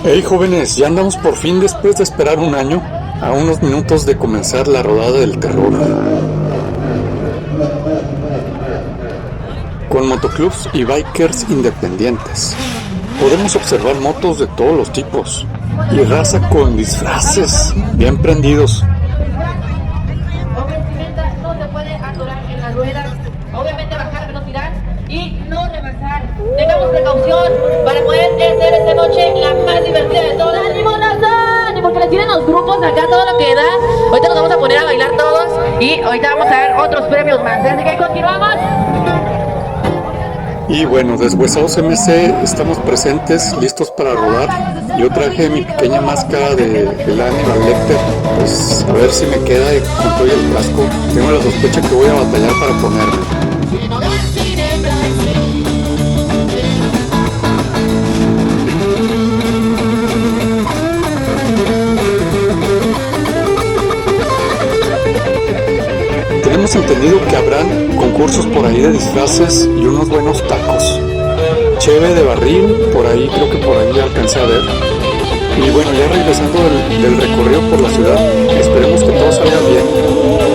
Hey jóvenes, ya andamos por fin después de esperar un año, a unos minutos de comenzar la rodada del terror. Con motoclubs y bikers independientes. Podemos observar motos de todos los tipos y raza con disfraces bien prendidos. No se puede atorar en las ruedas, obviamente bajar velocidad y no rebasar. Tengamos precaución para poder hacer esta noche la más divertida de todas. ¡Ánimo, raza! Porque les tienen los grupos acá todo lo que da. Ahorita nos vamos a poner a bailar todos y ahorita vamos a ver otros premios más. Así que continuamos. Y bueno, Deshuesados MC, estamos presentes, listos para rodar. Yo traje mi pequeña máscara de Hannibal Lecter, pues a ver si me queda con todo el casco. Tengo la sospecha que voy a batallar para ponerme. Tenemos entendido que habrán concursos por ahí de disfraces y unos buenos tacos. Cheve de barril, por ahí, creo que por ahí alcancé a ver. Y bueno, ya regresando del recorrido por la ciudad, esperemos que todo salga bien,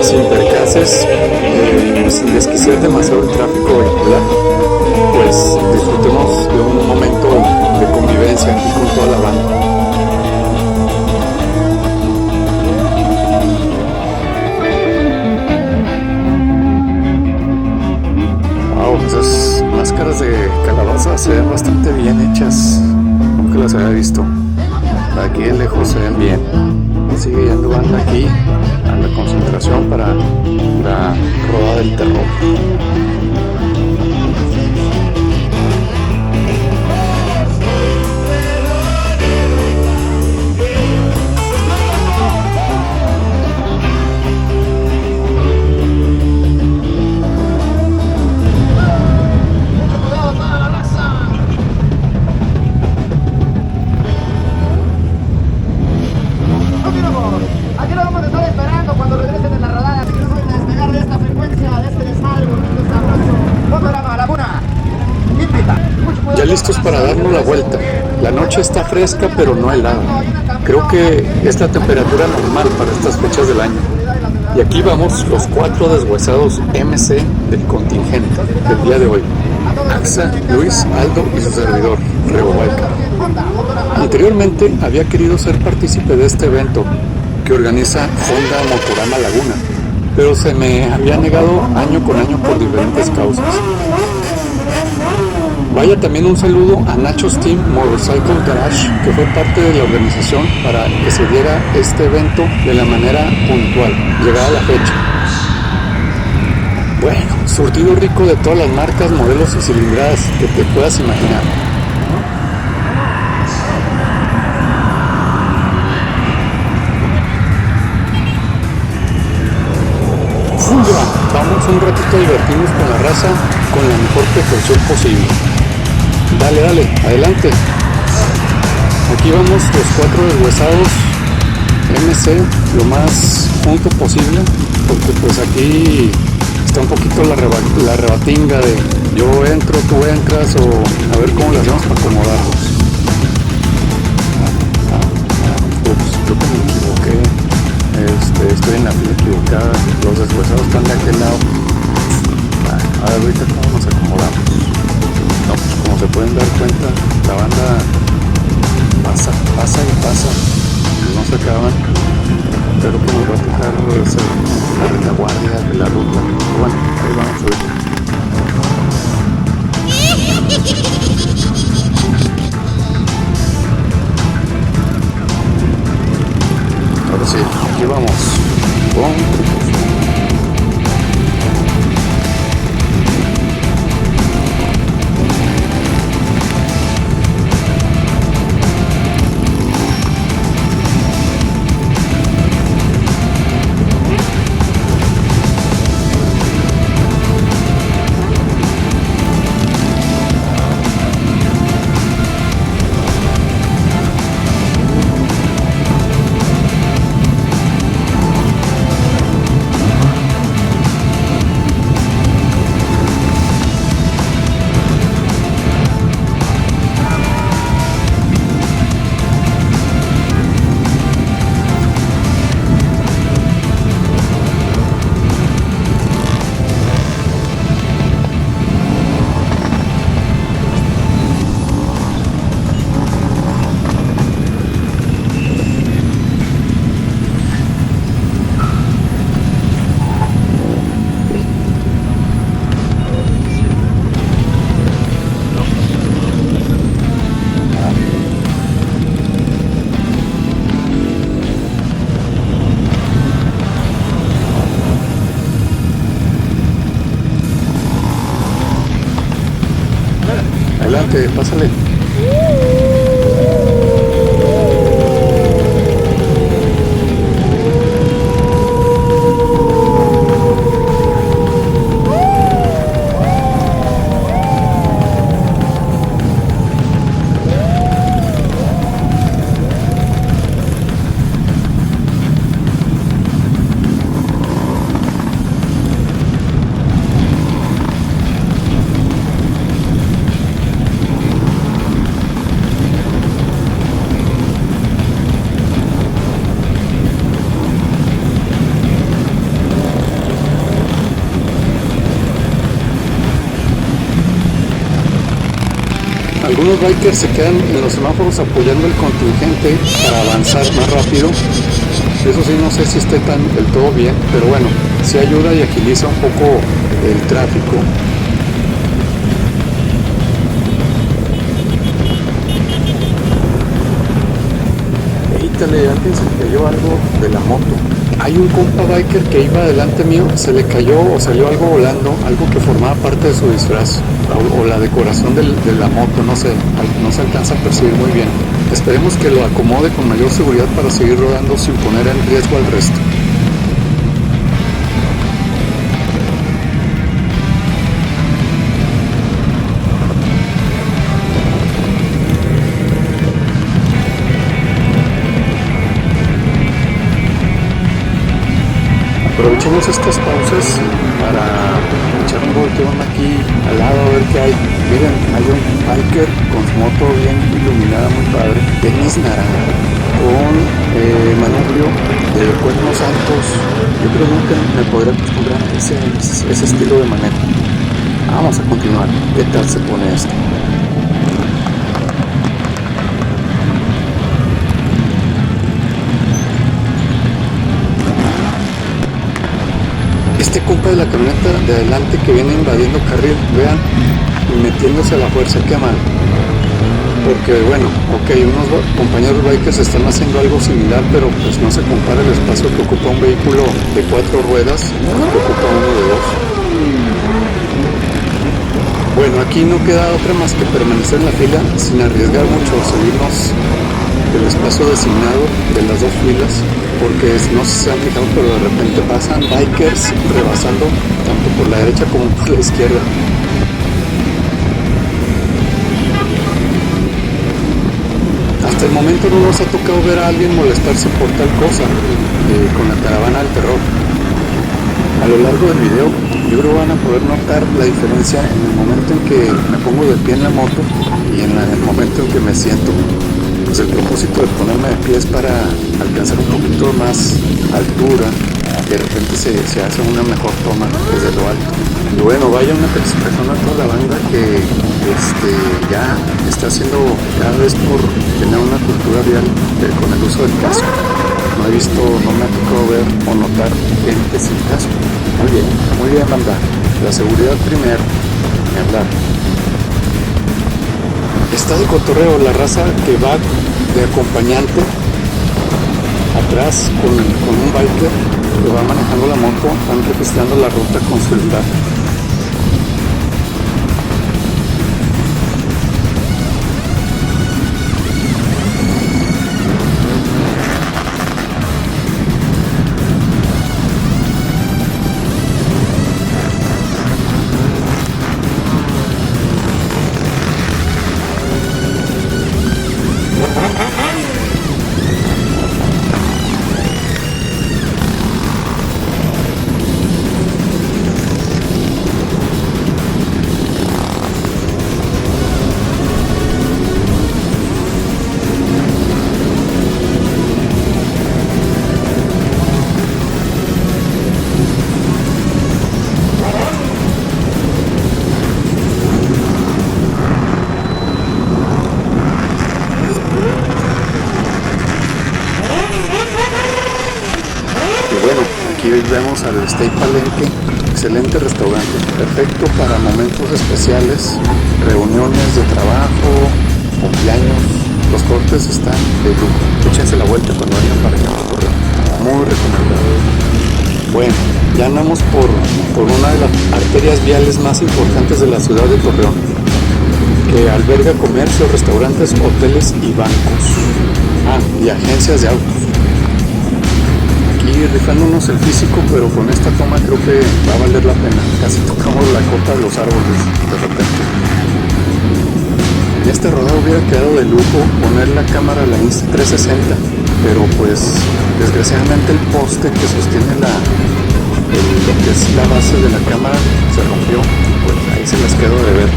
sin percances, sin desquiciar demasiado el tráfico vehicular. Pues disfrutemos de un momento de convivencia aquí con toda la banda. Esas máscaras de calabaza se ven bastante bien hechas, nunca las había visto. Aquí de lejos se ven bien. Sigue yendo banda aquí a la concentración para la rodada del terror. Aquí lo vamos a estar esperando cuando regresen en la rodada, así que no vayan a despegar de esta frecuencia, de este desmadre bonito, sabroso. Fotorama a Laguna, invita. Ya listos para darnos la vuelta. La noche está fresca pero no helada. Creo que es la temperatura normal para estas fechas del año. Y aquí vamos los 4 deshuesados MC del contingente del día de hoy. Axa, Luis, Aldo y su servidor, Rebobalca. Anteriormente había querido ser partícipe de este evento que organiza Honda Motorama Laguna, pero se me había negado año con año por diferentes causas. Vaya también un saludo a Nacho's Team Motorcycle Garage, que fue parte de la organización para que se diera este evento de la manera puntual, llegada la fecha. Bueno, surtido rico de todas las marcas, modelos y cilindradas que te puedas imaginar. Vamos un ratito a divertirnos con la raza con la mejor precaución posible. Dale, adelante. Aquí vamos los 4 deshuesados MC lo más junto posible, porque pues aquí está un poquito la rebatinga de yo entro, tú entras, o a ver cómo le hacemos para acomodarlos. Ups, creo que me equivoqué. Estoy en la fila equivocada, los deshuesados están de aquel lado. A ver ahorita cómo nos acomodamos. No, pues como se pueden dar cuenta, la banda pasa y pasa, no se acaban. Pero que nos va a tocar la retaguardia de la ruta. Bueno, ahí vamos ahorita. Ahora sí, aquí vamos. Adelante, pásale. Algunos bikers se quedan en los semáforos apoyando el contingente para avanzar más rápido. Eso sí, no sé si esté del todo bien, pero bueno, sí ayuda y agiliza un poco el tráfico. Evítale, alguien se le cayó algo de la moto. Hay un compa biker que iba delante mío, se le cayó o salió algo volando, algo que formaba parte de su disfraz o la decoración de la moto, no sé, no se alcanza a percibir muy bien. Esperemos que lo acomode con mayor seguridad para seguir rodando sin poner en riesgo al resto. Aprovechemos estas pausas para echar un volteón aquí al lado a ver qué hay. Miren, hay un biker con su moto bien iluminada, muy padre, tenis naranja, con manubrio de cuernos altos. Yo creo que nunca me podré acostumbrar a ese estilo de manejo. Vamos a continuar. ¿Qué tal se pone esto? Este compa de la camioneta de adelante que viene invadiendo carril, vean, metiéndose a la fuerza, qué mal. Porque bueno, ok, unos compañeros bikers están haciendo algo similar, pero pues no se compara el espacio que ocupa un vehículo de 4 ruedas con el que ocupa uno de 2. Bueno, aquí no queda otra más que permanecer en la fila sin arriesgar mucho, salirnos del espacio designado de las 2 filas, porque no sé si se han fijado, pero de repente pasan bikers rebasando tanto por la derecha como por la izquierda. Hasta el momento no nos ha tocado ver a alguien molestarse por tal cosa con la caravana del terror. A lo largo del video yo creo que van a poder notar la diferencia en el momento en que me pongo de pie en la moto y en el momento en que me siento. Pues el propósito de ponerme de pie es para alcanzar un poquito más altura, de repente se hace una mejor toma desde lo alto. Y bueno, vaya una felicitación a toda la banda que ya está haciendo cada vez por tener una cultura vial con el uso del casco. No me ha tocado ver o notar gente sin casco. Muy bien banda, la seguridad primero, ni hablar. Está de cotorreo la raza que va de acompañante atrás con un biker que va manejando la moto, van registrando la ruta con su celular. Vemos al Stay Palenque, excelente restaurante, perfecto para momentos especiales, reuniones de trabajo, cumpleaños. Los cortes están de lujo. Échense la vuelta cuando vayan para allá, muy recomendado. Bueno, ya andamos por una de las arterias viales más importantes de la ciudad de Torreón, que que alberga comercios, restaurantes, hoteles y bancos. Ah, y agencias de autos. Aquí rifándonos el físico, pero con esta toma creo que va a valer la pena. Casi tocamos la cota de los árboles de repente. En este rodado hubiera quedado de lujo poner la cámara a la Insta360, pero pues desgraciadamente el poste que sostiene lo que es la base de la cámara se rompió. Pues ahí se las quedo de ver.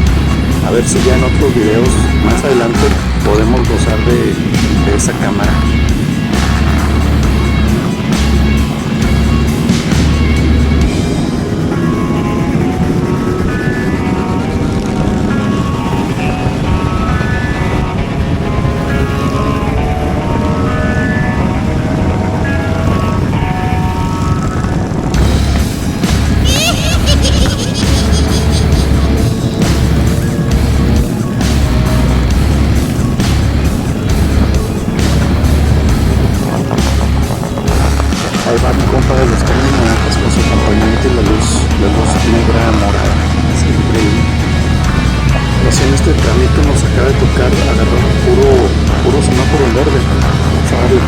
A ver si ya en otros videos más adelante podemos gozar de esa cámara. Ahí va mi compa de los terminantes con su acompañante y la luz negra morada. Es increíble. Así en este trámite nos acaba de tocar agarrar puro semáforo en verde. Vamos a darle.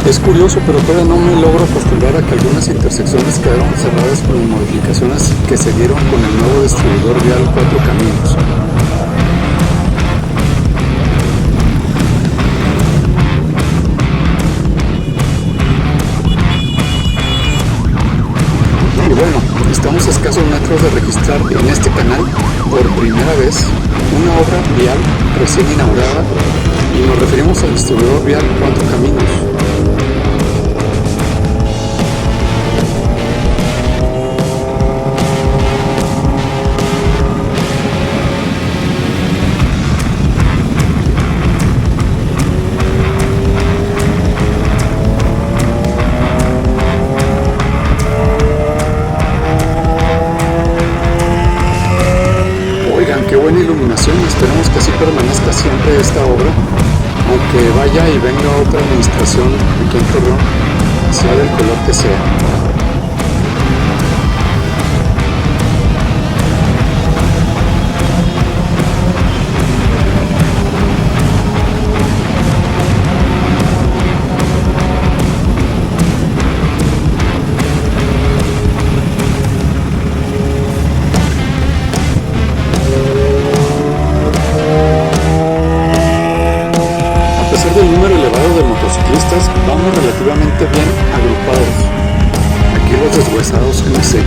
Es curioso, pero todavía no me logro acostumbrar a que algunas intersecciones quedaron cerradas con las modificaciones que se dieron con el nuevo distribuidor vial 4 caminos. Y bueno, estamos a escasos metros de registrar en este canal por primera vez una obra vial recién inaugurada y nos referimos al distribuidor vial 4 caminos. Qué buena iluminación, esperemos que así permanezca siempre esta obra, aunque vaya y venga otra administración aquí en Torreón, sea del color que sea. El número elevado de motociclistas, vamos relativamente bien agrupados. Aquí los deshuesados MC.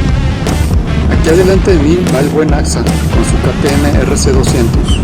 Aquí adelante de mí va el buen AXA con su KTM RC200.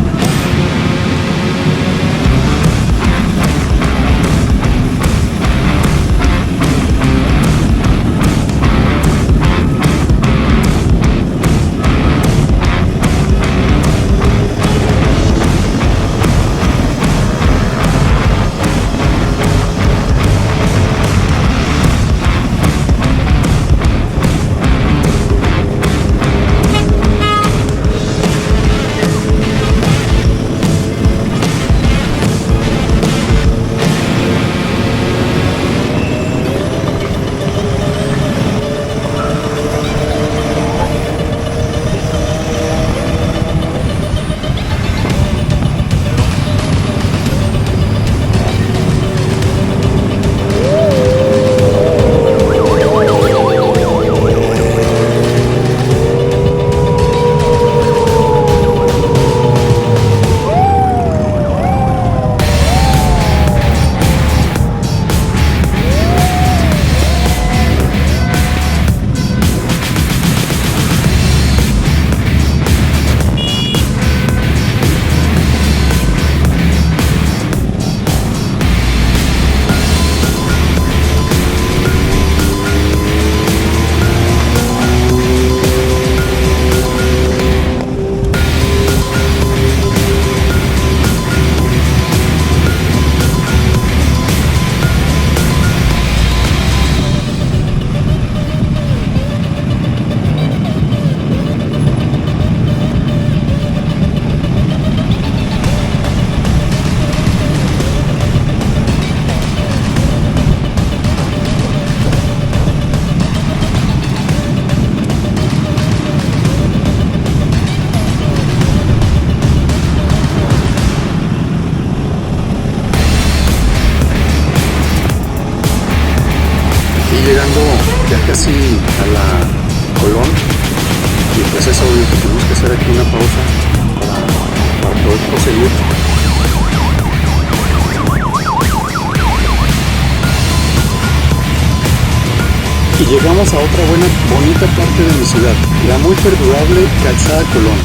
casi a la Colón, y pues es obvio que tenemos que hacer aquí una pausa para poder proseguir. Y llegamos a otra bonita parte de mi ciudad, la muy perdurable Calzada Colón.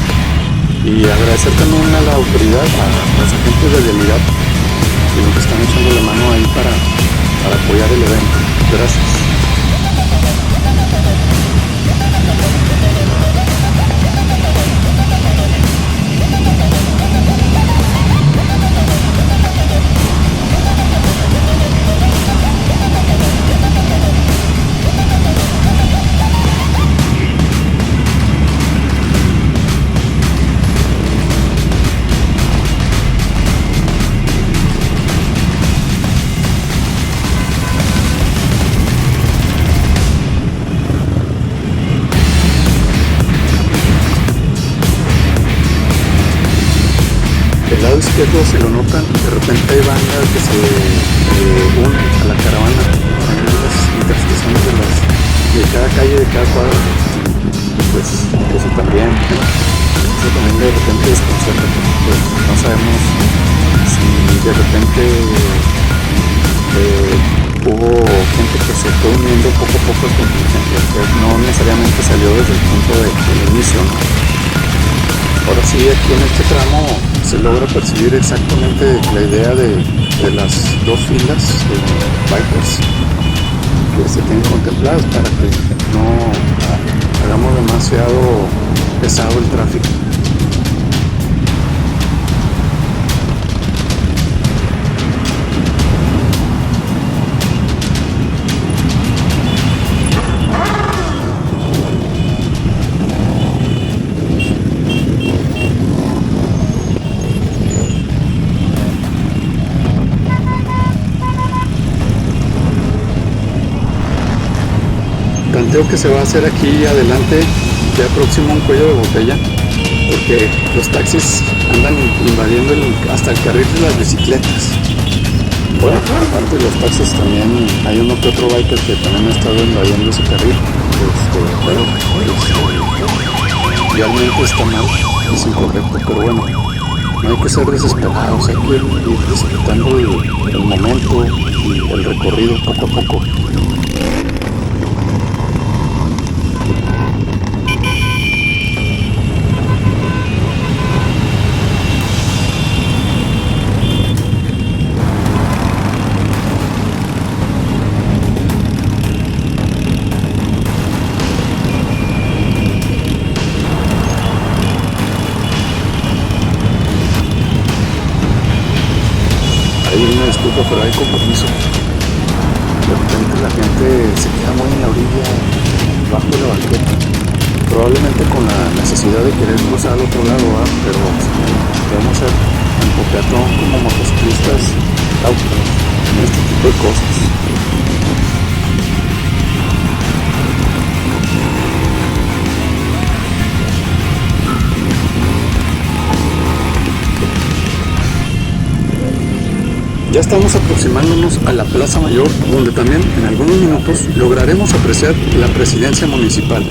Y agradecer también a la autoridad, a los agentes de vialidad, que nos están echando la mano ahí para apoyar el evento. Gracias. Del lado izquierdo se lo notan, de repente hay bandas que se unen a la caravana en las intersecciones de cada calle, de cada cuadra. Pues eso también de repente desconcerta, pues no sabemos si de repente hubo gente que se fue uniendo poco a poco al contingente, que no necesariamente salió desde el punto del inicio, ¿no? Ahora sí, aquí en este tramo se logra percibir exactamente la idea de las dos filas de bikers que se tienen contempladas para que no hagamos demasiado pesado el tráfico. Tanteo que se va a hacer aquí adelante, ya próximo a un cuello de botella, porque los taxis andan invadiendo hasta el carril de las bicicletas. Bueno, aparte de los taxis también hay uno que otro biker que también ha estado invadiendo ese carril, pero realmente está mal, es incorrecto, pero bueno, no hay que ser desesperados, hay que ir disfrutando el momento y el recorrido poco a poco. Una disculpa, pero hay compromiso. De repente la gente se queda muy en la orilla, bajo de la banqueta, probablemente con la necesidad de querer cruzar al otro lado, pero debemos ser tanto peatón como motociclistas cautos en este tipo de cosas. Ya estamos aproximándonos a la Plaza Mayor, donde también en algunos minutos lograremos apreciar la presidencia municipal.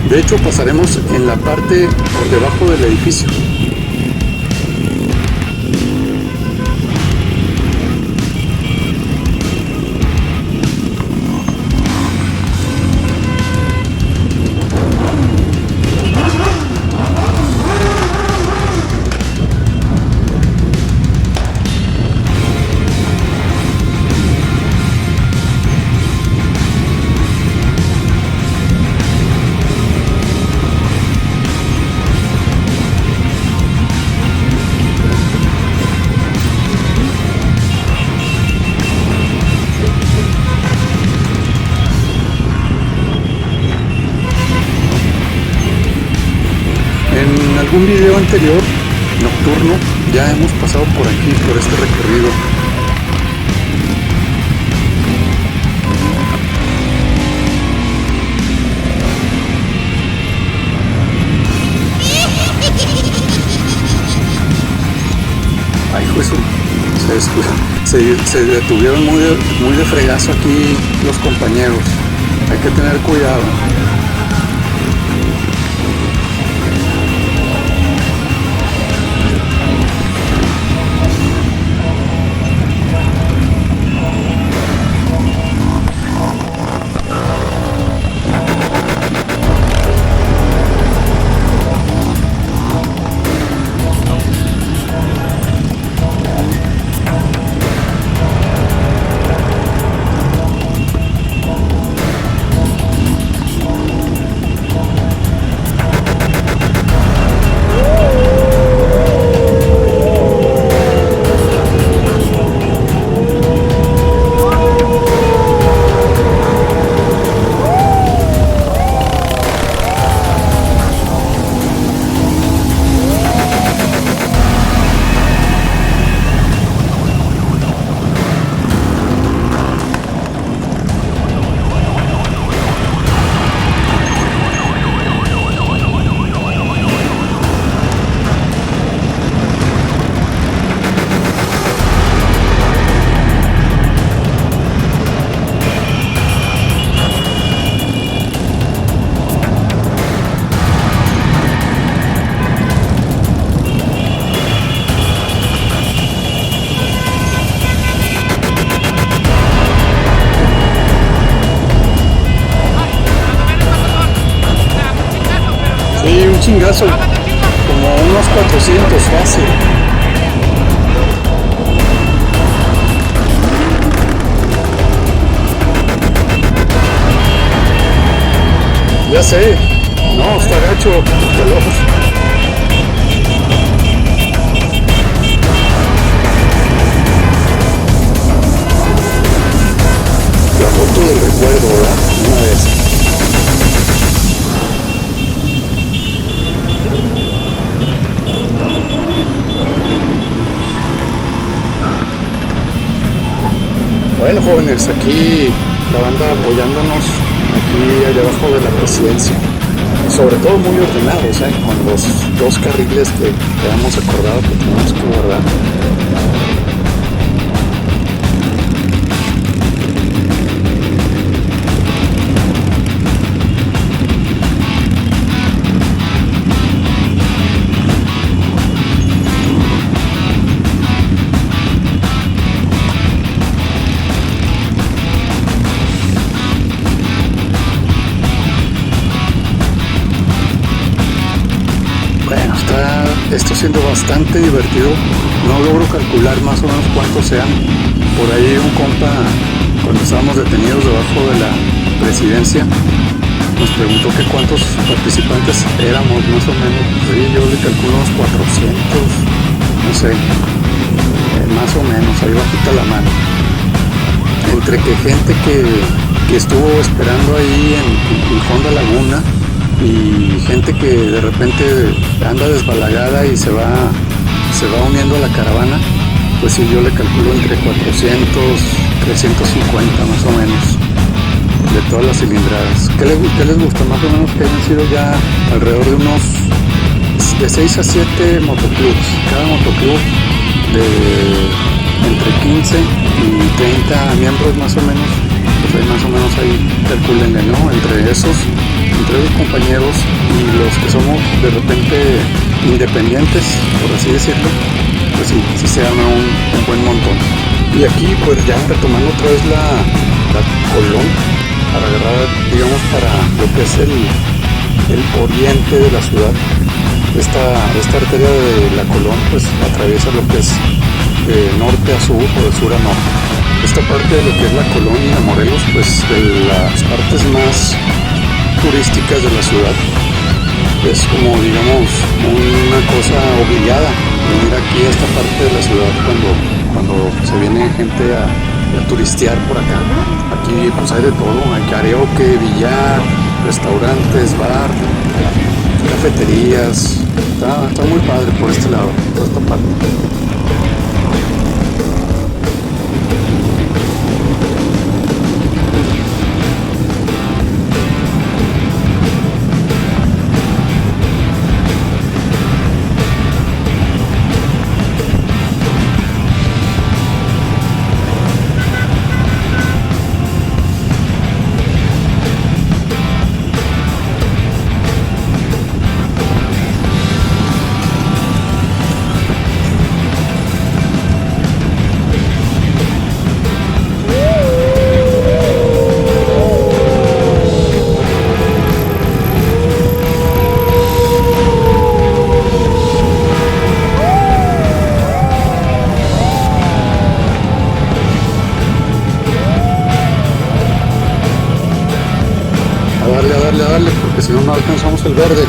De hecho, pasaremos en la parte por debajo del edificio. En algún video anterior, nocturno, ya hemos pasado por aquí, por este recorrido. Ay, Jesús, se detuvieron muy de fregazo aquí los compañeros. hay que tener cuidado. Sí, un chingazo, como unos 400 fácil. Ya sé, no, está gacho, la foto del recuerdo, ¿verdad? Una vez. Bueno, jóvenes, aquí la banda apoyándonos aquí allá abajo de la presidencia, sobre todo muy ordenados, con los 2 carriles que habíamos acordado que tenemos que guardar. Bueno, está esto siendo bastante divertido. No logro calcular más o menos cuántos sean. Por ahí un compa, cuando estábamos detenidos debajo de la presidencia, nos preguntó que cuántos participantes éramos más o menos. Sí, yo le calculo unos 400, no sé, más o menos, ahí bajita la mano. Entre que gente que estuvo esperando ahí en Honda Laguna, y gente que de repente anda desbalagada y se va uniendo a la caravana, pues sí, yo le calculo entre 400, 350 más o menos, de todas las cilindradas. ¿Qué les gusta? Más o menos que hayan sido ya alrededor de unos de 6 a 7 motoclubs, cada motoclub de entre 15 y 30 miembros más o menos. Pues ahí más o menos ahí calculenle, ¿no? Entre los compañeros y los que somos de repente independientes, por así decirlo, pues sí se arma un buen montón. Y aquí pues ya retomando otra vez la Colón, para agarrar, digamos, para lo que es el oriente de la ciudad. Esta arteria de la Colón pues atraviesa lo que es de norte a sur o de sur a norte. Esta parte de lo que es la colonia Morelos, pues de las partes más turísticas de la ciudad, es como, digamos, una cosa obligada venir aquí a esta parte de la ciudad cuando se viene gente a turistear por acá. Aquí pues hay de todo, hay karaoke, billar, restaurantes, bar, cafeterías. Está muy padre por este lado, por esta parte. si no alcanzamos el verde.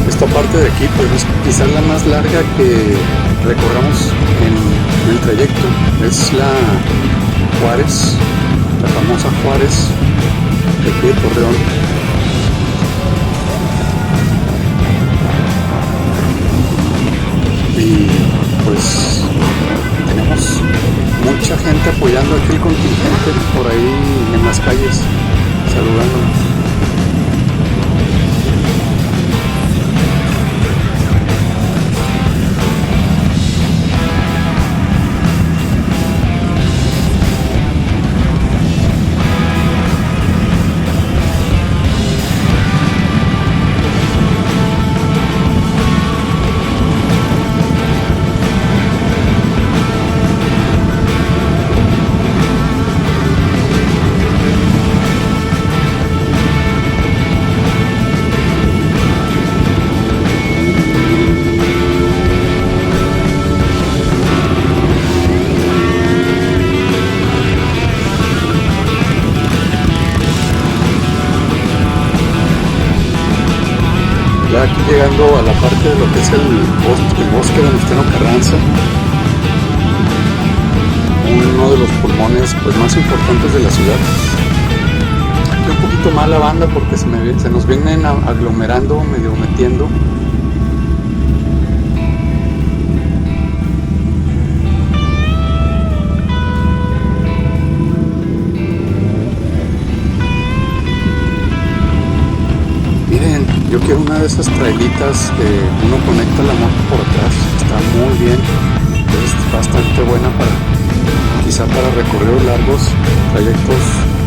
Esta parte de aquí pues es quizás la más larga que recorramos en el trayecto. Es la Juárez, la famosa Juárez de aquí de Torreón. Y pues tenemos mucha gente apoyando aquí el contingente por ahí en las calles, saludándonos. Ya aquí llegando a la parte de lo que es el bosque de Venustiano Carranza, uno de los pulmones pues más importantes de la ciudad. Aquí un poquito más la banda porque se nos vienen aglomerando, medio metiendo. Yo quiero una de esas trailitas que uno conecta la moto por atrás, está muy bien, es bastante buena quizá para recorridos largos, trayectos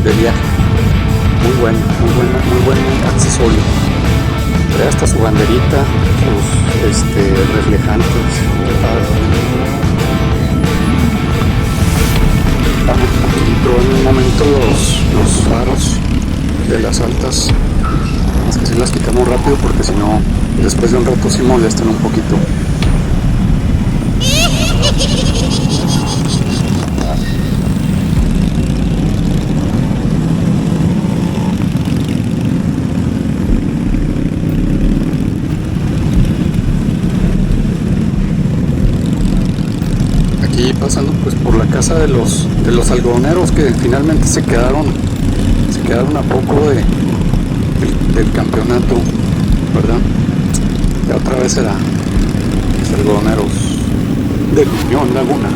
de viaje, muy buen accesorio. Trae hasta su banderita, sus reflejantes. Aquí probé en un momento los faros de las altas. Es que si las quitamos rápido porque si no, después de un rato sí molestan un poquito. Aquí pasando pues por la casa de los algodoneros que finalmente se quedaron a poco del campeonato, ¿verdad? Ya otra vez será los algodoneros de Unión Laguna.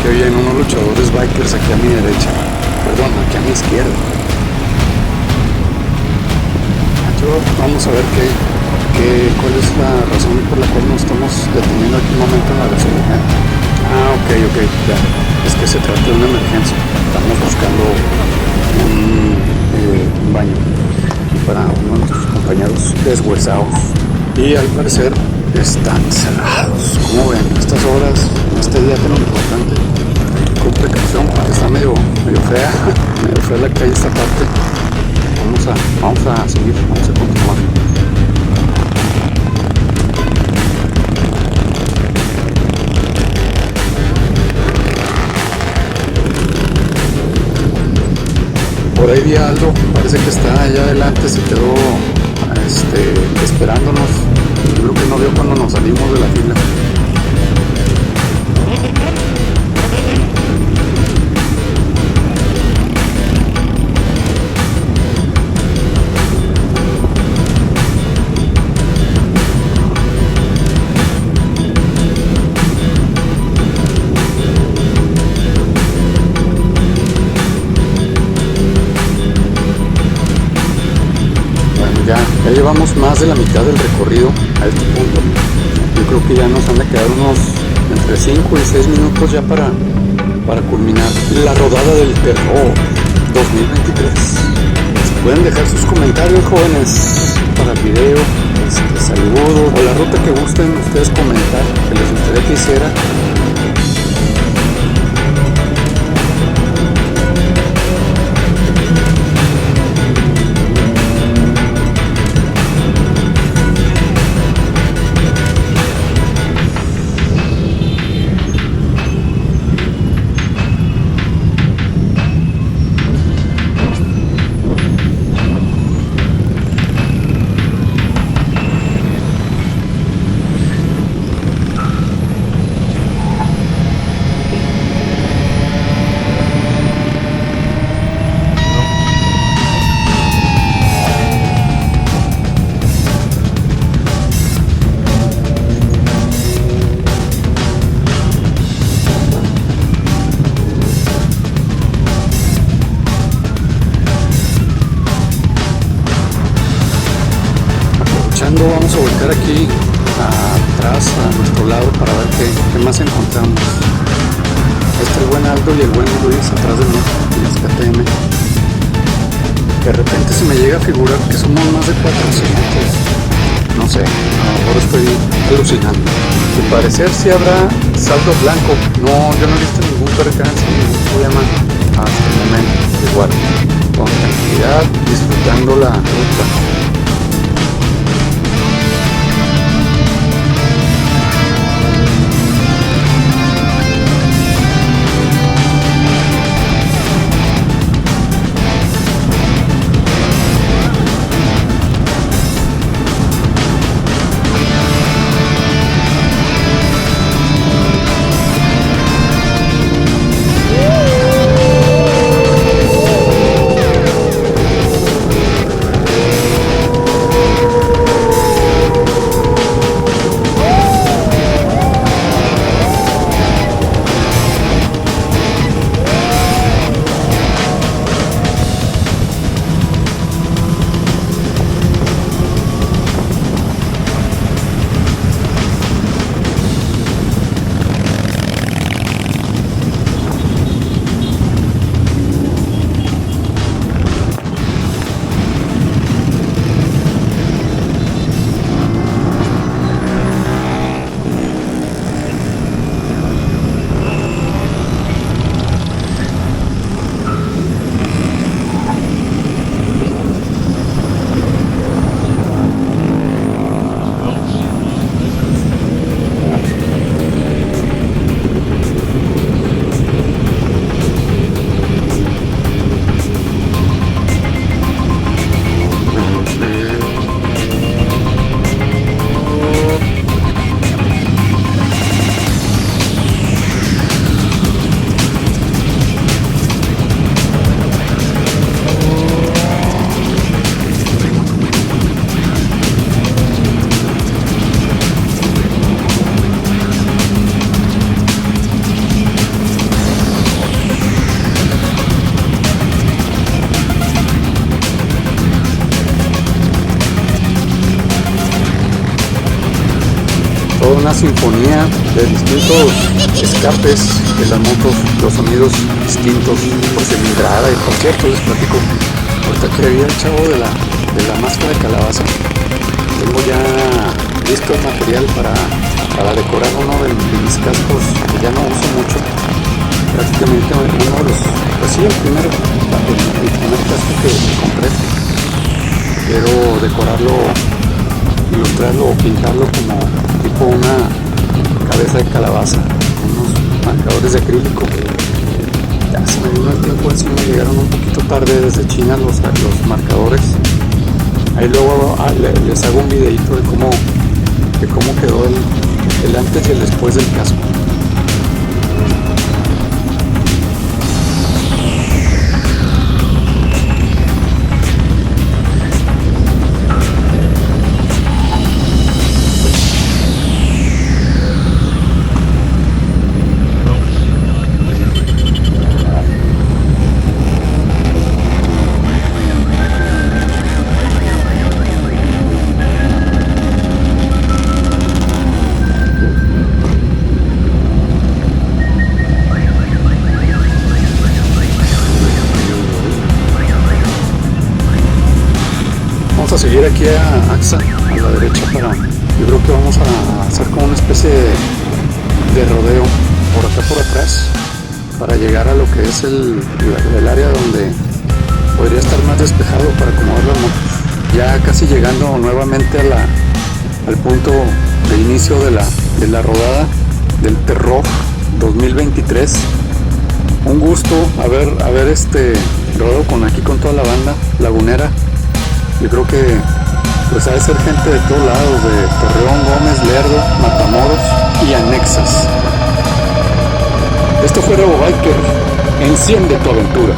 Que oyen unos luchadores bikers aquí a mi derecha, perdón, aquí a mi izquierda. Vamos a ver cuál es la razón por la cual nos estamos deteniendo aquí un momento en la gasolina. Ok, ya, es que se trata de una emergencia, estamos buscando un baño para uno de nuestros compañeros deshuesados y al parecer están cerrados. Como ven, estas horas, este día tan importante, con precaución porque está medio fea la calle esta parte. Vamos a seguir, vamos a continuar. Por ahí vi a Aldo, parece que está allá adelante, se quedó esperándonos. Yo creo que no vio cuando nos salimos de la fila. Ya llevamos más de la mitad del recorrido a este punto. Yo creo que ya nos han de quedar unos entre 5 y 6 minutos ya para culminar la rodada del terror 2023. Pueden dejar sus comentarios, jóvenes, para el video, saludos o la ruta que gusten ustedes comentar, que les gustaría que hiciera. Vamos a volcar aquí atrás a nuestro lado para ver qué más encontramos. El buen Aldo y el buen Luis atrás de mí en las KTM. De repente se me llega a figurar que somos más de 400. No sé, a lo mejor estoy alucinando. Al parecer sí habrá saldo blanco. No, yo no he visto ningún percance, ningún problema hasta el momento. Igual, con tranquilidad, disfrutando la ruta. Una sinfonía de distintos escapes de las motos, los sonidos distintos por cilindrada. Y por cierto, les platico, ahorita que había el chavo de la máscara de calabaza, tengo ya listo el material para decorar uno de mis cascos que ya no uso mucho, prácticamente uno de los, pues sí, el primer casco que compré. Quiero decorarlo, ilustrarlo o pintarlo como tipo una cabeza de calabaza, unos marcadores de acrílico. Ya se me vino el tiempo encima, llegaron un poquito tarde desde China los marcadores. Ahí luego les hago un videito de cómo quedó el antes y el después del casco. vamos a seguir aquí a AXA, a la derecha, yo creo que vamos a hacer como una especie de rodeo por acá por atrás para llegar a lo que es el área donde podría estar más despejado para acomodar las motos. Ya casi llegando nuevamente al punto de inicio de la rodada del Terror 2023. Un gusto haber rodado con toda la banda lagunera. Yo creo que pues ha de ser gente de todos lados, de Torreón, Gómez, Lerdo, Matamoros y anexas. Esto fue Robo Biker, enciende tu aventura.